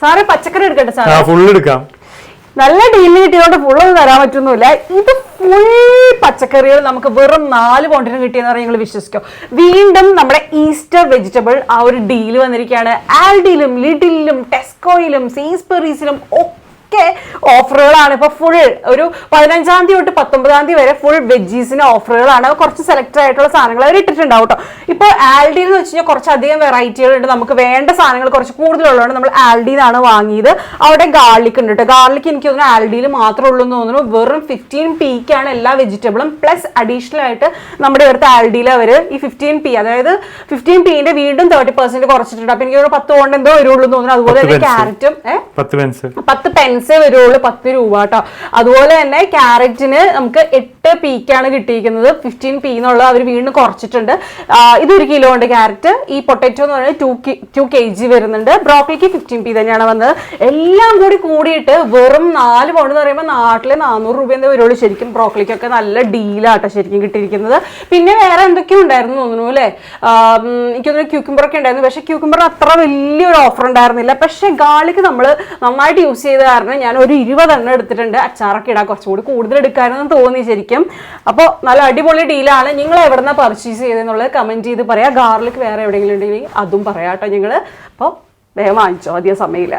സാറേ പച്ചക്കറി എടുക്കട്ടെ സാറേ? ഫുൾ എടുക്കാം. നല്ല ഡീലിന് കിട്ടിയതുകൊണ്ട് ഫുള്ളൊന്നും തരാൻ പറ്റുന്നില്ല. ഇത് ഫുൾ പച്ചക്കറികൾ നമുക്ക് വെറും 4 പൗണ്ടിന് കിട്ടിയെന്ന് പറഞ്ഞാൽ നിങ്ങൾ വിശ്വസിക്കോ? വീണ്ടും നമ്മുടെ ഈസ്റ്റർ വെജിറ്റബിൾ ആ ഒരു ഡീല് വന്നിരിക്കുകയാണ്. ആൽഡിയിലും ലിഡിലും ടെസ്കോയിലും സീസ്പെറീസിലും ഒക്കെ ഓഫറുകളാണ്. ഇപ്പൊ ഫുൾ ഒരു 15-ാം തീയതി തൊട്ട് 19-ാം തീയതി വരെ ഫുൾ വെജീസിന് ഓഫറുകളാണ്. കുറച്ച് സെലക്ടഡ് ആയിട്ടുള്ള സാധനങ്ങൾ അവർ ഇട്ടിട്ടുണ്ടാവും കേട്ടോ. ഇപ്പൊ ആൽഡിയിൽ എന്ന് വെച്ച് കഴിഞ്ഞാൽ കുറച്ചധികം വെറൈറ്റികൾ ഉണ്ട്. നമുക്ക് വേണ്ട സാധനങ്ങൾ കുറച്ച് കൂടുതലുള്ളതാണ് നമ്മൾ ആൽഡിന്നാണ് വാങ്ങിയത്. അവിടെ ഗാർലിക് ഉണ്ട് കേട്ടോ. ഗാർലിക് എനിക്ക് തോന്നുന്നു ആൽഡിയിൽ മാത്രമേ ഉള്ളൂ എന്ന് തോന്നുന്നു. വെറും 15p എല്ലാ വെജിറ്റബിളും പ്ലസ് അഡീഷണൽ ആയിട്ട് നമ്മുടെ ഇവിടുത്തെ ആൽഡിയിൽ അവർ ഈ 15p, അതായത് 15p വീണ്ടും 30% കുറച്ചിട്ടുണ്ട്. അപ്പൊ എനിക്ക് 10 കൊണ്ട് എന്തോ വരുള്ളൂ എന്ന് തോന്നുന്നു. അതുപോലെ തന്നെ ക്യാരറ്റും 10 പെൻസ് വരുള്ളൂ, 10 രൂപ കേട്ടോ. അതുപോലെ തന്നെ ക്യാരറ്റിന് നമുക്ക് 8p കിട്ടിയിരിക്കുന്നത്. 15p എന്നുള്ളത് അവർ വീണ്ടും കുറച്ചിട്ടുണ്ട്. ഇത് 1 കിലോ ഉണ്ട് ക്യാരറ്റ്. ഈ പൊട്ടറ്റോ എന്ന് പറയുന്നത് 2 kg വരുന്നുണ്ട്. ബ്രോക്കലിക്ക് 15p തന്നെയാണ് വന്നത്. എല്ലാം കൂടിയിട്ട് വെറും 4 പൗണ്ട് എന്ന് പറയുമ്പോൾ നാട്ടിലെ 400 രൂപ എന്താ വരുള്ളൂ. ശരിക്കും ബ്രോക്കലിക്കൊക്കെ നല്ല ഡീലാട്ടോ ശരിക്കും കിട്ടിയിരിക്കുന്നത്. പിന്നെ വേറെ എന്തൊക്കെയോ ഉണ്ടായിരുന്നു തോന്നുന്നു അല്ലേ? എനിക്കൊന്നും ക്യൂക്കുംബർ ഒക്കെ ഉണ്ടായിരുന്നു. പക്ഷെ ക്യൂക്കുംബർ അത്ര വലിയൊരു ഓഫർ ഉണ്ടായിരുന്നില്ല. പക്ഷെ ഗാർലിക് നമ്മൾ നന്നായിട്ട് യൂസ് ചെയ്ത കാരണം ഞാൻ ഒരു 20 എണ്ണം എടുത്തിട്ടുണ്ട്. അച്ചാറൊക്കെ ഇടാൻ കുറച്ചുകൂടി കൂടുതൽ എടുക്കാനെന്ന് തോന്നി ശരിക്കും. അപ്പോൾ നല്ല അടിപൊളി ഡീലാണ്. നിങ്ങൾ എവിടെന്നാ പർച്ചേസ് ചെയ്തെന്നുള്ളത് കമന്റ് ചെയ്ത് പറയാം. ഗാർലിക് വേറെ എവിടെയെങ്കിലും ഉണ്ടെങ്കിൽ അതും പറയാം കേട്ടോ നിങ്ങൾ. അപ്പോൾ വേഗം വാങ്ങിച്ചോ, അധികം സമയമില്ല.